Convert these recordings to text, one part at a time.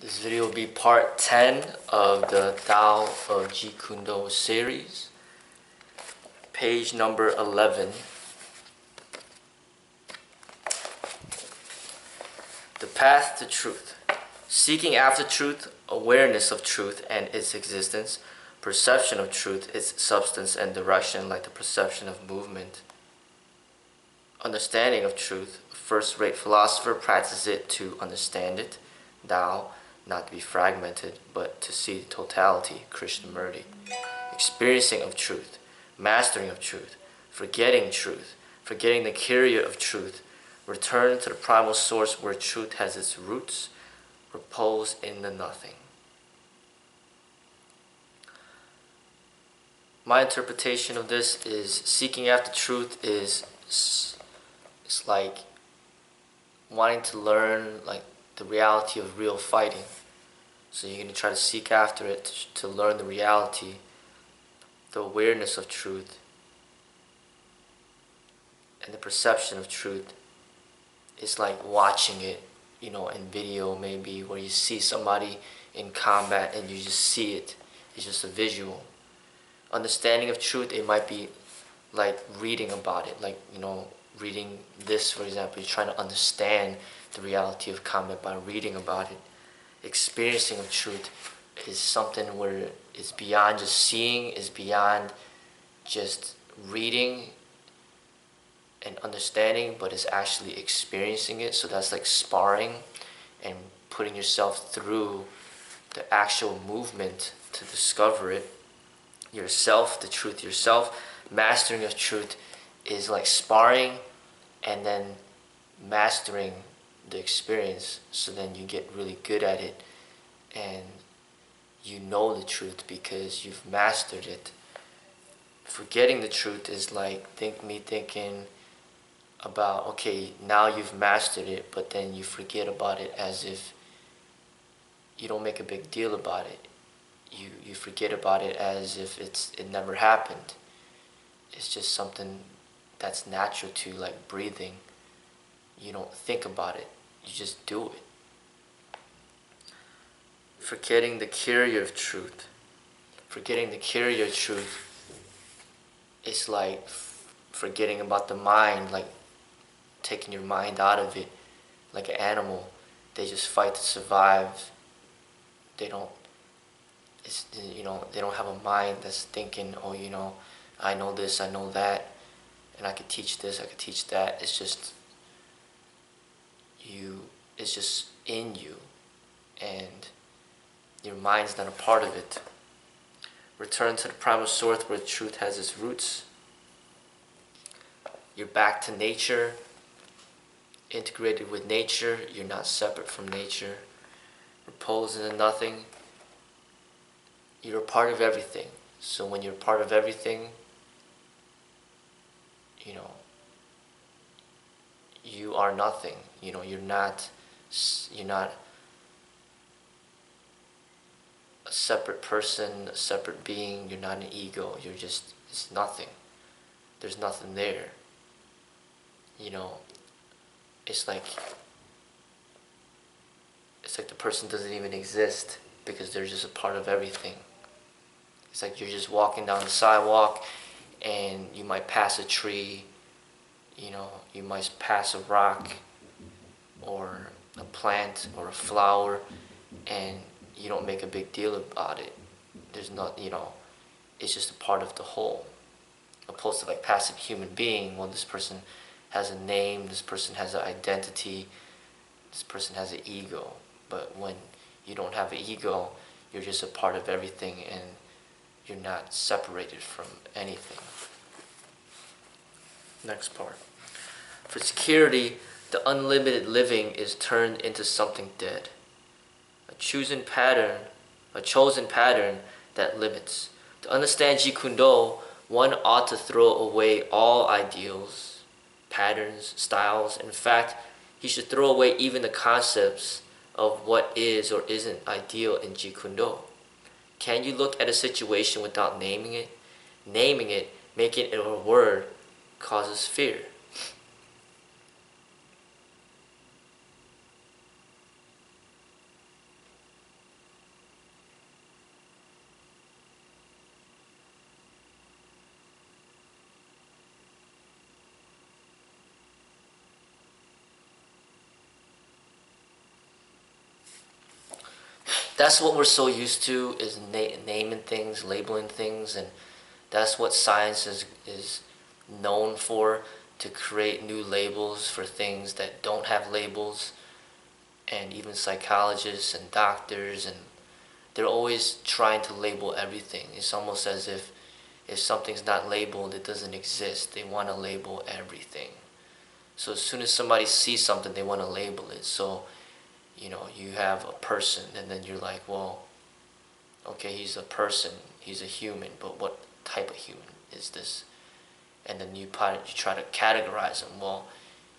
This video will be part 10 of the Tao of Jeet Kune series, page number 11. The path to truth. Seeking after truth, awareness of truth and its existence, perception of truth, its substance and direction, like the perception of movement. Understanding of truth. A first-rate philosopher practices it to understand it, Tao, not to be fragmented, but to see the totality, Krishnamurti. Experiencing of truth, mastering of truth, forgetting the carrier of truth, return to the primal source where truth has its roots, repose in the nothing. My interpretation of this is seeking after truth is it's like wanting to learn like the reality of real fighting. So you're going to try to seek after it to learn the reality, the awareness of truth, and the perception of truth. It's like watching it, in video maybe, where you see somebody in combat and you just see it. It's just a visual. Understanding of truth, it might be like reading about it, like, reading this, for example. You're trying to understand the reality of combat by reading about it. Experiencing of truth is something where it's beyond just seeing, it's beyond just reading and understanding, but it's actually experiencing it. So that's like sparring and putting yourself through the actual movement to discover it yourself, the truth yourself. Mastering of truth is like sparring and then mastering the experience, so then you get really good at it and you know the truth because you've mastered it. Forgetting the truth is like thinking about, okay, now you've mastered it, but then you forget about it as if you don't make a big deal about it. You forget about it as if it never happened. It's just something that's natural to, like breathing. You don't think about it. You just do it. Forgetting the carrier of truth. Forgetting the carrier of truth is like forgetting about the mind, like taking your mind out of it. Like an animal, they just fight to survive. They don't have a mind that's thinking, oh, I know this, I know that, and I could teach this, I could teach that. It's just it's just in you, and your mind's not a part of it. Return to the primal source where truth has its roots. You're back to nature, integrated with nature. You're not separate from nature. Repose in the nothing. You're a part of everything. So when you're a part of everything, you are nothing. You're not a separate person, a separate being. You're not an ego. It's nothing. There's nothing there. It's like the person doesn't even exist because they're just a part of everything. It's like you're just walking down the sidewalk and you might pass a tree, you might pass a rock or a plant or a flower, and you don't make a big deal about it. There's not, it's just a part of the whole. Opposed to like passing a human being, well, this person has a name, this person has an identity, this person has an ego. But when you don't have an ego, you're just a part of everything and you're not separated from anything. Next part. For security, the unlimited living is turned into something dead. A chosen pattern that limits. To understand Jeet Kune, one ought to throw away all ideals, patterns, styles. In fact, he should throw away even the concepts of what is or isn't ideal in Jeet Kune. Can you look at a situation without naming it? Naming it, making it a word, causes fear. that's what we're so used to, is naming things, labeling things, and that's what science is known for, to create new labels for things that don't have labels. And even psychologists and doctors, and they're always trying to label everything. It's almost as if something's not labeled, it doesn't exist. They want to label everything. So as soon as somebody sees something, they want to label it. So, you have a person, and then you're like, well, okay, he's a person, he's a human, but what type of human is this? And then you try to categorize him. Well,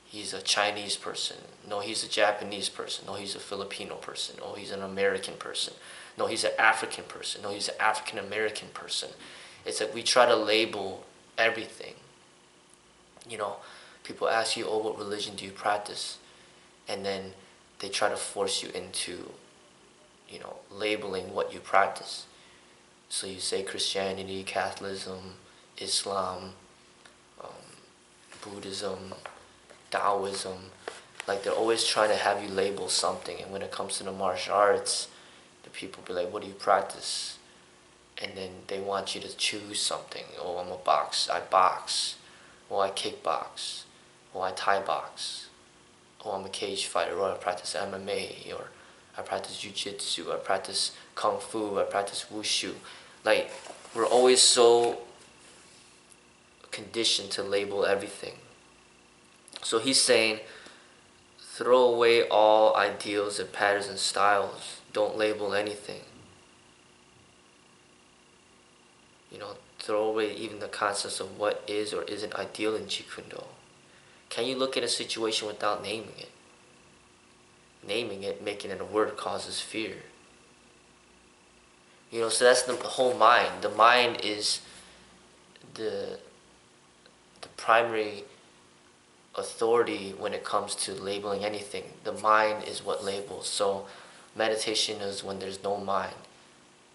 he's a Chinese person. No, he's a Japanese person. No, he's a Filipino person. Oh, he's an American person. No, he's an African person. No, he's an African American person. It's that we try to label everything. People ask you, oh, what religion do you practice? And then they try to force you into, labeling what you practice. So you say Christianity, Catholicism, Islam, Buddhism, Taoism. Like, they're always trying to have you label something. And when it comes to the martial arts, the people be like, what do you practice? And then they want you to choose something. Oh, I box. Oh, I kickbox. Oh, I Thai box. Oh, I'm a cage fighter. Or I practice MMA. Or I practice jiu-jitsu. I practice kung fu. I practice wushu. Like, we're always so conditioned to label everything. So he's saying, throw away all ideals and patterns and styles. Don't label anything. Throw away even the concepts of what is or isn't ideal in Jeet Kune Do. Can you look at a situation without naming it? Naming it, making it a word, causes fear. So that's the whole mind. The mind is the primary authority when it comes to labeling anything. The mind is what labels. So meditation is when there's no mind,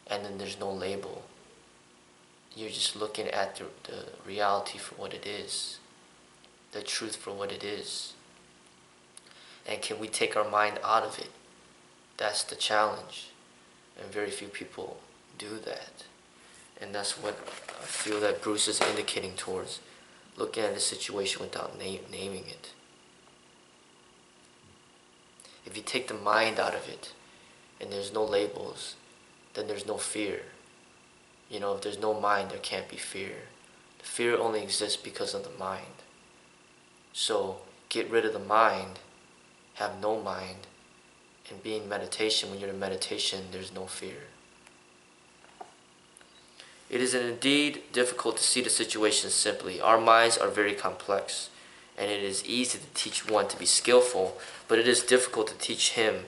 and then there's no label. You're just looking at the reality for what it is, the truth for what it is. And can we take our mind out of it? That's the challenge. And very few people do that. And that's what I feel that Bruce is indicating towards, looking at the situation without naming it. If you take the mind out of it, and there's no labels, then there's no fear. If there's no mind, there can't be fear. The fear only exists because of the mind. So get rid of the mind, have no mind, and be in meditation. When you're in meditation, there's no fear. It is indeed difficult to see the situation simply. Our minds are very complex, and it is easy to teach one to be skillful, but it is difficult to teach him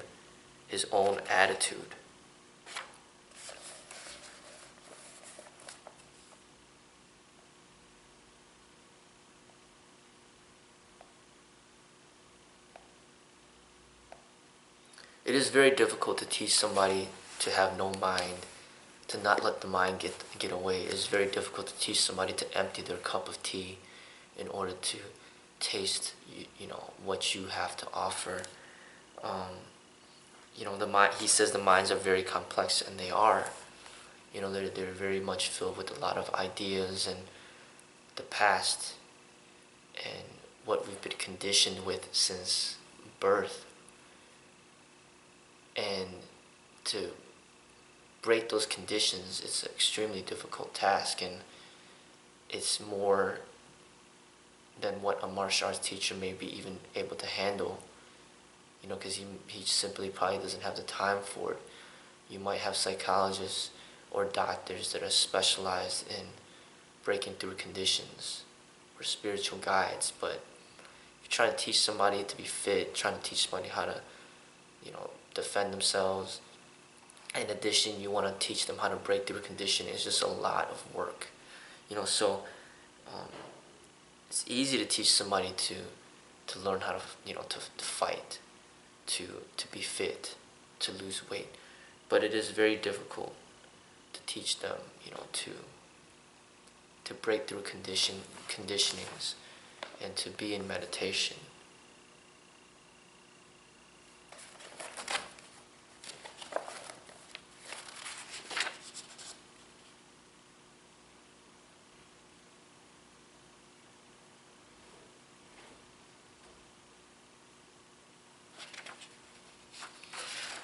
his own attitude. It is very difficult to teach somebody to have no mind, to not let the mind get away. It is very difficult to teach somebody to empty their cup of tea in order to taste, what you have to offer. The mind. He says the minds are very complex, and they are. They're very much filled with a lot of ideas and the past and what we've been conditioned with since birth. And to break those conditions, it's an extremely difficult task, and it's more than what a martial arts teacher may be even able to handle, because he simply probably doesn't have the time for it. You might have psychologists or doctors that are specialized in breaking through conditions, or spiritual guides, but if you're trying to teach somebody to be fit, trying to teach somebody how to, defend themselves, in addition, you want to teach them how to break through a condition. It's just a lot of work, So it's easy to teach somebody to learn how to fight, to be fit, to lose weight, but it is very difficult to teach them, to break through conditionings, and to be in meditation.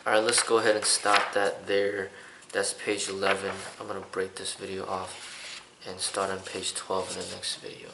Alright, let's go ahead and stop that there. That's page 11. I'm going to break this video off and start on page 12 in the next video.